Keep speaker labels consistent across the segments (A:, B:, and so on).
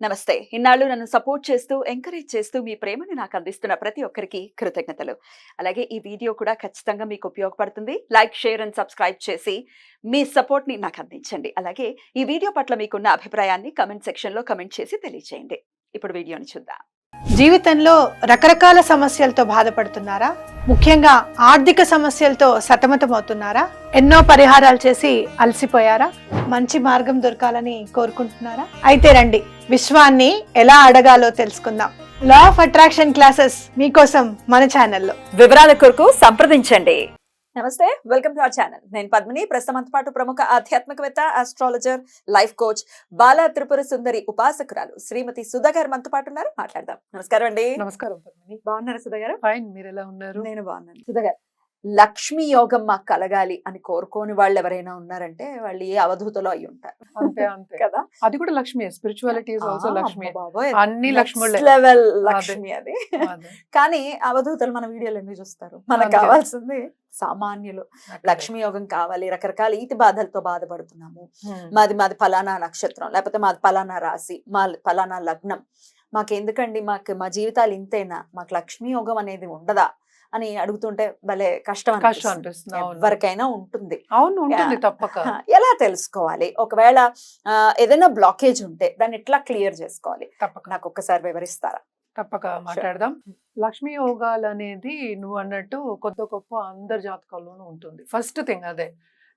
A: నమస్తే. ఇన్నాళ్ళు నన్ను సపోర్ట్ చేస్తూ, ఎంకరేజ్ చేస్తూ మీ ప్రేమని నాకు అందిస్తున్న ప్రతి ఒక్కరికి కృతజ్ఞతలు. అలాగే ఈ వీడియో కూడా ఖచ్చితంగా మీకు ఉపయోగపడుతుంది. లైక్, షేర్ అండ్ సబ్స్క్రైబ్ చేసి మీ సపోర్ట్‌ని నాకు అందించండి. అలాగే ఈ వీడియో పట్ల మీకున్న అభిప్రాయాన్ని కామెంట్ సెక్షన్‌లో కామెంట్ చేసి తెలియజేయండి. ఇప్పుడు వీడియోని చూద్దాం.
B: జీవితంలో రకరకాల సమస్యలతో బాధపడుతున్నారా? ముఖ్యంగా ఆర్థిక సమస్యలతో సతమతమవుతున్నారా? ఎన్నో పరిహారాలు చేసి అలసిపోయారా? మంచి మార్గం దొరకాలని కోరుకుంటున్నారా? అయితే రండి, విశ్వాన్ని ఎలా అడగాలో తెలుసుకుందాం. లా ఆఫ్ అట్రాక్షన్ క్లాసెస్ మీకోసం మన ఛానల్లో.
A: వివరాల కొరకు సంప్రదించండి. నమస్తే, వెల్కమ్ టు అవర్ ఛానల్. నేను పద్మిని. ప్రస్తుతం పాటు ప్రముఖ ఆధ్యాత్మికవేత్త, astrologer, life coach, Bala Tripura Sundari ఉపాసకురాలు శ్రీమతి సుధా గారు మనతో పాటు ఉన్నారు. మాట్లాడదాం. నమస్కారం అండి.
B: నమస్కారం పద్మిని.
A: బాగున్నారా సుధా గారు?
B: ఫైన్, మీరు ఎలా ఉన్నారు?
A: నేను బాగున్నాను. సుధా గారు, లక్ష్మీ యోగం మాకు కలగాలి అని కోరుకోని వాళ్ళు ఎవరైనా ఉన్నారంటే వాళ్ళు ఏ అవధూతలో అయి ఉంటారు.
B: అంతే అంతే
A: కదా.
B: అది కూడా Lakshmi. Spirituality is also Lakshmi. అన్ని లక్ష్ములే.
A: లెవెల్ లక్ష్మి అది. కానీ అవధూతలు మన వీడియోలు ఎందుకు చూస్తారు? మనకు కావాల్సింది సామాన్యులు. లక్ష్మీ యోగం కావాలి, రకరకాల ఈతి బాధలతో బాధపడుతున్నాము, మాది ఫలానా నక్షత్రం, లేకపోతే మాది ఫలానా రాశి, మా ఫలానా లగ్నం, మాకెందుకండి, మా జీవితాలు ఇంతేనా, మాకు లక్ష్మీ యోగం అనేది ఉండదా అని అడుగుతుంటే భలే కష్టం అనిపిస్తుంది. ఎవరికైనా ఉంటుంది.
B: అవును, ఉంటుంది తప్పక.
A: ఎలా తెలుసుకోవాలి? ఒకవేళ ఏదైనా బ్లాకేజ్ ఉంటే దాన్ని ఎట్లా క్లియర్ చేసుకోవాలి?
B: తప్పక
A: నాకు ఒక్కసారి వివరిస్తారా?
B: తప్పక మాట్లాడదాం. లక్ష్మీ యోగాలు అనేది నువ్వు అన్నట్టు కొద్ది గొప్ప అందరి జాతకాల్లోనూ ఉంటుంది. ఫస్ట్ థింగ్ అదే.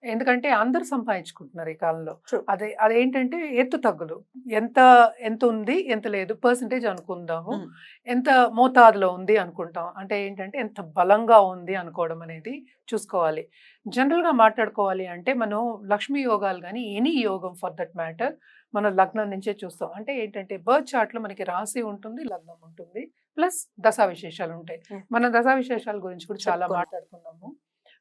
B: ఎందుకంటే అందరు సంపాదించుకుంటున్నారు ఈ కాలంలో. అదేంటంటే ఎత్తు తగ్గులు, ఎంత ఉంది ఎంత లేదు పర్సంటేజ్ అనుకుందాము, ఎంత మోతాదులో ఉంది అనుకుంటాం. అంటే ఏంటంటే ఎంత బలంగా ఉంది అనుకోవడం అనేది చూసుకోవాలి. జనరల్గా మాట్లాడుకోవాలి అంటే మనం లక్ష్మీ యోగాలు కానీ ఎనీ యోగం ఫర్ దట్ మ్యాటర్ మనం లగ్నం నుంచే చూస్తాం. అంటే ఏంటంటే బర్త్ చార్ట్లో మనకి రాశి ఉంటుంది, లగ్నం ఉంటుంది, ప్లస్ దశా విశేషాలు ఉంటాయి. మనం దశా విశేషాల గురించి కూడా చాలా మాట్లాడుకున్నాము.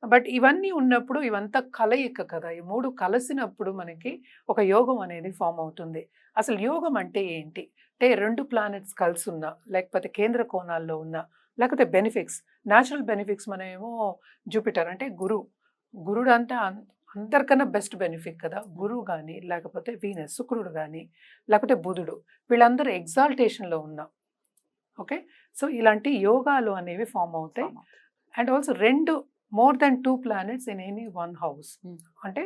B: బట్ ఇవన్నీ ఉన్నప్పుడు ఇవంతా కలయిక కదా, ఈ మూడు కలిసినప్పుడు మనకి ఒక యోగం అనేది ఫామ్ అవుతుంది. అసలు యోగం అంటే ఏంటి అంటే, రెండు ప్లానెట్స్ కలిసి ఉన్నా, లేకపోతే కేంద్ర కోణాల్లో ఉన్నా, లేకపోతే బెనిఫిక్స్, న్యాచురల్ బెనిఫిక్స్. మనమేమో జూపిటర్ అంటే గురుడు అంటే అందరికన్నా బెస్ట్ బెనిఫిట్ కదా. గురువు కానీ, లేకపోతే వీనస్ శుక్రుడు కానీ, లేకపోతే బుధుడు, వీళ్ళందరూ ఎగ్జాల్టేషన్లో ఉన్నా. ఓకే, సో ఇలాంటి యోగాలు అనేవి ఫామ్ అవుతాయి. And also more than 2 planets in any 1 house. అంటే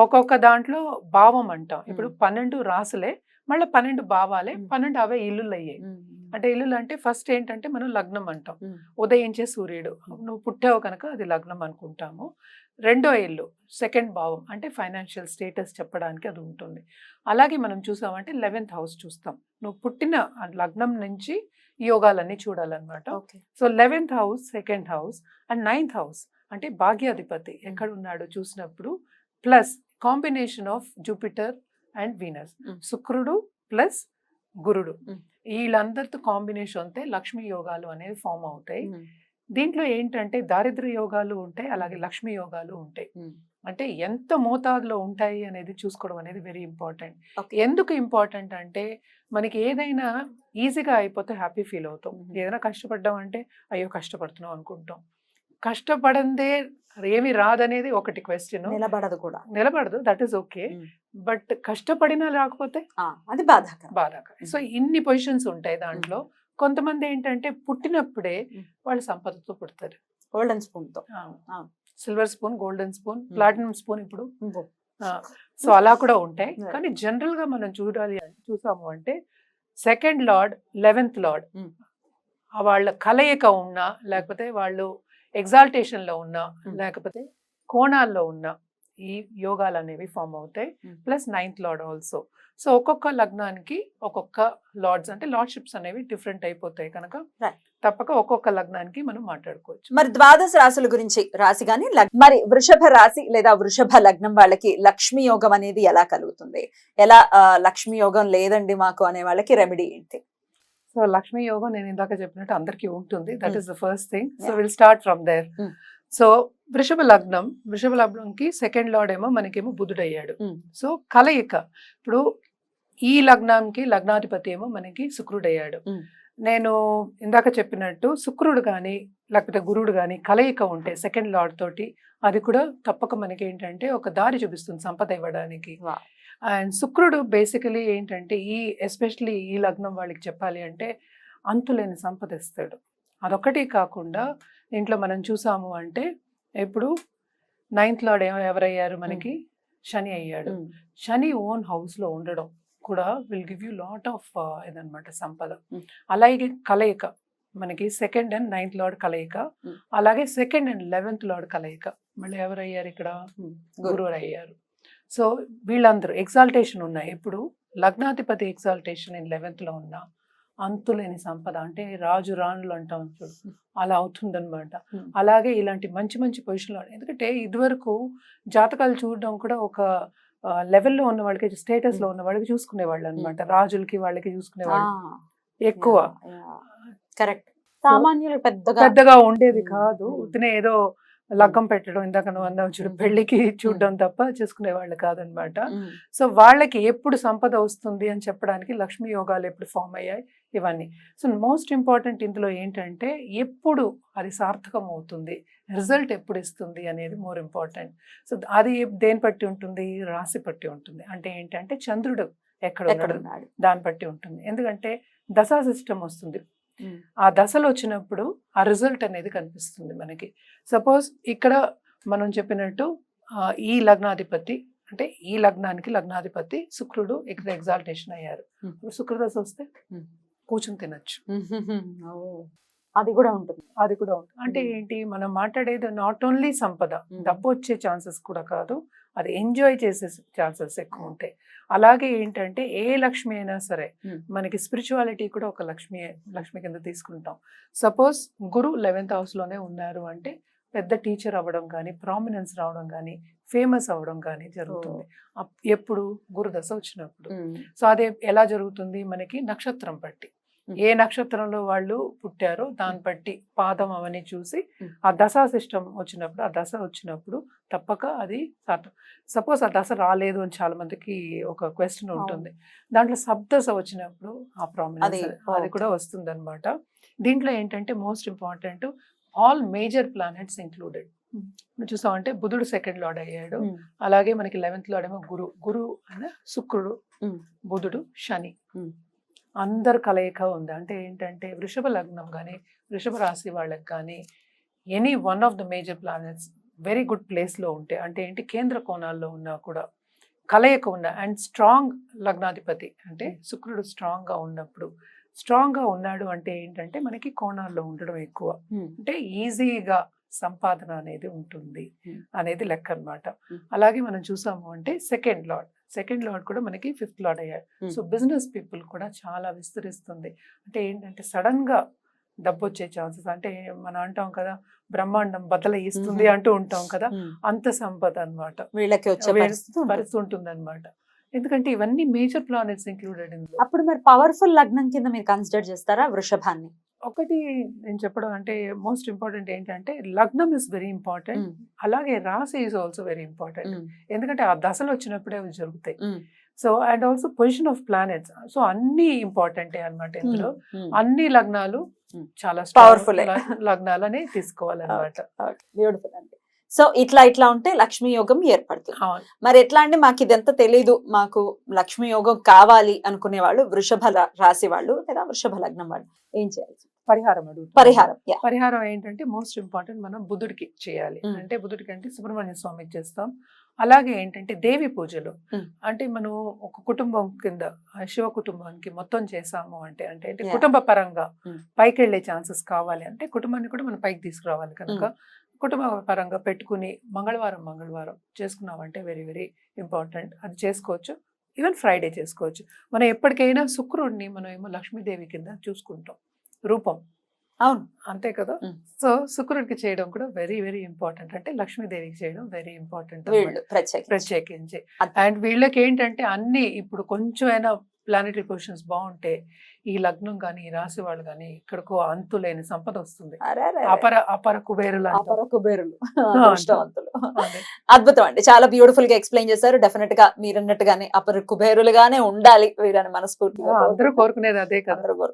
B: ఒక్కొక్క దాంట్లో భావం అంటాం. ఇప్పుడు 12 రాసులే, మళ్ళీ 12 భావాలే, 12 అవే ఇల్లులు అయ్యాయి. అంటే ఇల్లులు అంటే ఫస్ట్ ఏంటంటే మనం లగ్నం అంటాం, ఉదయించే సూర్యుడు, నువ్వు పుట్టావు కనుక అది లగ్నం అనుకుంటాము. రెండో ఇల్లు సెకండ్ భావం, అంటే ఫైనాన్షియల్ స్టేటస్ చెప్పడానికి అది ఉంటుంది. అలాగే మనం చూసామంటే 11th house చూస్తాం. నువ్వు పుట్టిన లగ్నం నుంచి యోగాలన్నీ చూడాలన్నమాట. So 11th house, second house and 9th house అంటే భాగ్యాధిపతి ఎక్కడ ఉన్నాడో చూసినప్పుడు, plus combination of Jupiter and Venus, శుక్రుడు ప్లస్ గురుడు, వీళ్ళందరితో కాంబినేషన్ అయితే లక్ష్మీ యోగాలు అనేవి ఫామ్ అవుతాయి. దీంట్లో ఏంటంటే దారిద్ర్య యోగాలు ఉంటాయి, అలాగే లక్ష్మీ యోగాలు ఉంటాయి. అంటే ఎంత మోతాదులో ఉంటాయి అనేది చూసుకోవడం అనేది వెరీ ఇంపార్టెంట్. ఎందుకు ఇంపార్టెంట్ అంటే, మనకి ఏదైనా ఈజీగా అయిపోతే హ్యాపీ ఫీల్ అవుతాం. ఏదైనా కష్టపడ్డాం అంటే అయ్యో కష్టపడుతున్నాం అనుకుంటాం. కష్టపడందే ఏమి రాదనేది ఒకటి క్వశ్చన్. నిలబడదు, దట్ ఈస్ ఓకే. బట్ కష్టపడినా రాకపోతే
A: అది బాధాకరం.
B: సో ఇన్ని పొజిషన్స్ ఉంటాయి దాంట్లో. కొంతమంది ఏంటంటే పుట్టినప్పుడే వాళ్ళు సంపదతో పుడతారు,
A: గోల్డెన్ స్పూన్ తో,
B: silver spoon, golden spoon, platinum spoon ఇప్పుడు. సో అలా కూడా ఉంటాయి. కానీ జనరల్ గా మనం చూసాము అంటే సెకండ్ లార్డ్, 11th లార్డ్ వాళ్ళ కలయిక ఉన్నా, లేకపోతే వాళ్ళు ఎగ్జాల్టేషన్ లో ఉన్నా, లేకపోతే కోణాల్లో ఉన్నా ఈ యోగాలు అనేవి ఫామ్ అవుతాయి. Plus 9th lord also. So ఒక్కొక్క లగ్నానికి ఒక్కొక్క లార్డ్స్ అంటే లార్డ్షిప్స్ అనేవి డిఫరెంట్ అయిపోతాయి కనుక తప్పక ఒక్కొక్క లగ్నానికి మనం మాట్లాడుకోవచ్చు.
A: మరి ద్వాదశ రాశుల గురించి రాశి కానీ, మరి వృషభ రాశి లేదా వృషభ లగ్నం వాళ్ళకి లక్ష్మీ యోగం అనేది ఎలా కలుగుతుంది? ఎలా లక్ష్మీ యోగం లేదండి మాకు అనే వాళ్ళకి రెమెడీ ఏంటి?
B: సో లక్ష్మీ యోగం నేను ఇందాక చెప్పినట్టు అందరికీ ఉంటుంది. That is the first thing. So will start from there. So వృషభ లగ్నంకి సెకండ్ లార్డ్ ఏమో మనకేమో బుధుడు అయ్యాడు. సో కలయిక, ఇప్పుడు ఈ లగ్నానికి లగ్నాధిపతి ఏమో మనకి శుక్రుడు అయ్యాడు. నేను ఇందాక చెప్పినట్టు శుక్రుడు కానీ లేకపోతే గురుడు కానీ కలయిక ఉంటే సెకండ్ లార్డ్ తోటి, అది కూడా తప్పక మనకి ఏంటంటే ఒక దారి చూపిస్తుంది సంపద ఇవ్వడానికి. అండ్ శుక్రుడు బేసికలీ ఏంటంటే ఎస్పెషలీ ఈ లగ్నం వాళ్ళకి చెప్పాలి అంటే అంతులేని సంపద ఇస్తాడు. అదొకటి కాకుండా దీంట్లో మనం చూసాము అంటే ఇప్పుడు 9th లార్డ్ ఎవరయ్యారు మనకి, శని అయ్యాడు. శని ఓన్ హౌస్ లో ఉండడం కూడా will give you lot of ఇదనమాట సంపద. అలాగే కలయిక మనకి 2nd and 9th లార్డ్ కలయిక, అలాగే 2nd and 11th లార్డ్ కలయిక. మళ్ళీ ఎవరయ్యారు ఇక్కడ, గురువు అయ్యారు. సో వీళ్ళందరూ ఎగ్జాల్టేషన్ ఉన్నాయి. ఇప్పుడు లగ్నాధిపతి ఎగ్జాల్టేషన్ 11th లో ఉన్న అంతులేని సంపద, అంటే రాజు రాణులు అంటాం చూడు, అలా అవుతుందన్నమాట. అలాగే ఇలాంటి మంచి మంచి పొజిషన్లో, ఎందుకంటే ఇదివరకు జాతకాలు చూడడం కూడా ఒక లెవెల్లో ఉన్న వాళ్ళకి, స్టేటస్ లో ఉన్న వాళ్ళకి చూసుకునేవాళ్ళు అనమాట. రాజులకి వాళ్ళకి చూసుకునేవాళ్ళు ఎక్కువ.
A: కరెక్ట్. సామాన్యులు
B: పెద్దగా ఉండేది కాదు. ఉత్తినే ఏదో లగ్గం పెట్టడం, ఇందాక నువ్వు అన్నావు చూడు, పెళ్లికి చూడడం తప్ప చేసుకునే వాళ్ళు కాదనమాట. సో వాళ్ళకి ఎప్పుడు సంపద వస్తుంది అని చెప్పడానికి లక్ష్మీ యోగాలు ఎప్పుడు ఫామ్ అయ్యాయి ఇవన్నీ. సో మోస్ట్ ఇంపార్టెంట్ ఇందులో ఏంటంటే ఎప్పుడు అది సార్థకం అవుతుంది, రిజల్ట్ ఎప్పుడు ఇస్తుంది అనేది మోర్ ఇంపార్టెంట్. సో అది దేని బట్టి ఉంటుంది, రాశి బట్టి ఉంటుంది. అంటే ఏంటంటే చంద్రుడు ఎక్కడ ఉన్నాడు దాన్ని బట్టి ఉంటుంది. ఎందుకంటే దశా సిస్టమ్ వస్తుంది, ఆ దశలు వచ్చినప్పుడు ఆ రిజల్ట్ అనేది కనిపిస్తుంది మనకి. సపోజ్ ఇక్కడ మనం చెప్పినట్టు ఈ లగ్నాధిపతి, అంటే ఈ లగ్నానికి లగ్నాధిపతి శుక్రుడు ఇక్కడ ఎగ్జాల్టేషన్ అయ్యారు. శుక్రదశ వస్తే కూర్చుని తినచ్చు,
A: అది కూడా ఉంటుంది.
B: అంటే ఏంటి, మనం మాట్లాడేది నాట్ ఓన్లీ సంపద, డబ్బు వచ్చే ఛాన్సెస్ కూడా కాదు, అది ఎంజాయ్ చేసే ఛాన్సెస్ ఎక్కువ ఉంటాయి. అలాగే ఏంటంటే ఏ లక్ష్మి అయినా సరే మనకి స్పిరిచువాలిటీ కూడా ఒక లక్ష్మి కింద తీసుకుంటాం. సపోజ్ గురు 11th హౌస్ లోనే ఉన్నారు అంటే పెద్ద టీచర్ అవ్వడం కానీ, ప్రామినెన్స్ రావడం కానీ, ఫేమస్ అవ్వడం కానీ జరుగుతుంది ఎప్పుడు గురుదశ వచ్చినప్పుడు. సో అదే ఎలా జరుగుతుంది మనకి నక్షత్రం బట్టి, ఏ నక్షత్రంలో వాళ్ళు పుట్టారో దాన్ని బట్టి పాదం అవన్నీ చూసి ఆ దశా సిస్టమ్ వచ్చినప్పుడు, ఆ దశ వచ్చినప్పుడు తప్పక అది సపోజ్ ఆ దశ రాలేదు అని చాలా మందికి ఒక క్వశ్చన్ ఉంటుంది. దాంట్లో సబ్దశ వచ్చినప్పుడు ఆ ప్రామినెన్స్ అది కూడా వస్తుంది అనమాట. దీంట్లో ఏంటంటే most important all major planets included. చూసాం అంటే బుధుడు 2nd లార్డ్ అయ్యాడు, అలాగే మనకి 11th లార్డ్ ఏమో గురు అనే శుక్రుడు, బుధుడు, శని, అందరు కలయిక ఉంది. అంటే ఏంటంటే వృషభ లగ్నం కానీ, వృషభ రాశి వాళ్ళకి కానీ any one of the major planets very good ప్లేస్లో ఉంటే, అంటే ఏంటి కేంద్ర కోణాల్లో ఉన్నా కూడా కలయిక ఉన్న అండ్ స్ట్రాంగ్ లగ్నాధిపతి, అంటే శుక్రుడు స్ట్రాంగ్గా ఉన్నప్పుడు, స్ట్రాంగ్గా ఉన్నాడు అంటే ఏంటంటే మనకి కోణాల్లో ఉండడం ఎక్కువ, అంటే ఈజీగా సంపాదన అనేది ఉంటుంది అనేది లెక్క అనమాట. అలాగే మనం చూసాము అంటే 2nd లార్డ్ కూడా మనకి 5th లార్డ్ అయ్యాడు. సో బిజినెస్ పీపుల్ కూడా చాలా విస్తరిస్తుంది. అంటే ఏంటంటే సడన్ గా డబ్బు వచ్చే ఛాన్సెస్, అంటే మనం అంటాం కదా బ్రహ్మాండం బద్దల ఇస్తుంది అంటూ ఉంటాం కదా, అంత సంపద అనమాట
A: వీళ్ళకి వచ్చే
B: పరిస్థితి ఉంటుంది అనమాట. ఎందుకంటే ఇవన్నీ మేజర్ ప్లానెట్స్ ఇంక్లూడెడ్ ఇందులో.
A: అప్పుడు మరి పవర్ఫుల్ లగ్నం కింద మీరు కన్సిడర్ చేస్తారా వృషభాన్ని?
B: ఒకటి నేను చెప్పడం అంటే మోస్ట్ ఇంపార్టెంట్ ఏంటంటే లగ్నం ఇస్ వెరీ ఇంపార్టెంట్, అలాగే రాశి ఈజ్ ఆల్సో వెరీ ఇంపార్టెంట్. ఎందుకంటే ఆ దశలు వచ్చినప్పుడే అవి జరుగుతాయి. So and also position of planets, so అన్ని ఇంపార్టెంటే అనమాట ఇందులో. అన్ని లగ్నాలు చాలా పవర్ఫుల్ లగ్నాలని తీసుకోవాలన్నమాట.
A: బ్యూటిఫుల్ అండి. సో ఇట్లా ఉంటే లక్ష్మీ యోగం ఏర్పడుతుంది. మరి ఎట్లా అంటే మాకు ఇదంతా తెలీదు, మాకు లక్ష్మీ యోగం కావాలి అనుకునే వాళ్ళు, వృషభ రాశి వాళ్ళు లేదా వృషభ లగ్నం వాళ్ళు ఏం చేయాలి?
B: పరిహారం ఏంటంటే మోస్ట్ ఇంపార్టెంట్ మనం బుధుడికి చేయాలి. అంటే బుధుడికి అంటే సుబ్రహ్మణ్య స్వామికి చేస్తాం. అలాగే ఏంటంటే దేవి పూజలు, అంటే మనం ఒక కుటుంబం కింద శివ కుటుంబానికి మొత్తం చేసాము అంటే అంటే కుటుంబ పరంగా పైకి వెళ్లే ఛాన్సెస్ కావాలి అంటే కుటుంబాన్ని కూడా మనం పైకి తీసుకురావాలి కనుక కుటుంబ పరంగా పెట్టుకుని మంగళవారం చేసుకున్నామంటే వెరీ వెరీ ఇంపార్టెంట్. అది చేసుకోవచ్చు, ఈవెన్ ఫ్రైడే చేసుకోవచ్చు. మనం ఎప్పటికైనా శుక్రుడిని మనం ఏమో లక్ష్మీదేవి కింద చూసుకుంటాం రూపం,
A: అవును
B: అంతే కదా. సో శుక్రుడికి చేయడం కూడా వెరీ వెరీ ఇంపార్టెంట్, అంటే లక్ష్మీదేవికి చేయడం వెరీ ఇంపార్టెంట్ ప్రత్యేకించి. అండ్ వీళ్ళకి ఏంటంటే అన్ని ఇప్పుడు కొంచెమైనా ప్లానెటరీ పొజిషన్స్ బాగుంటే ఈ లగ్నం కానీ ఈ రాశి వాళ్ళు కానీ ఇక్కడికో అంతులేని సంపద వస్తుంది. అపర కుబేరులు
A: అద్భుతం అండి, చాలా బ్యూటిఫుల్ గా ఎక్స్ప్లెయిన్ చేశారు. డెఫినెట్ గా మీరు అన్నట్టుగానే అపర కుబేరులుగానే ఉండాలి వీరని మనస్ఫూర్తిగా
B: అందరూ కోరుకునేది అదే కదా.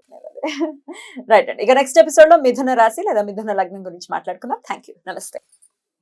A: రైట్ అండి, ఇక నెక్స్ట్ ఎపిసోడ్ లో మిథున రాశి లేదా మిథున లగ్నం గురించి మాట్లాడుకుందాం. థ్యాంక్ యూ, నమస్తే.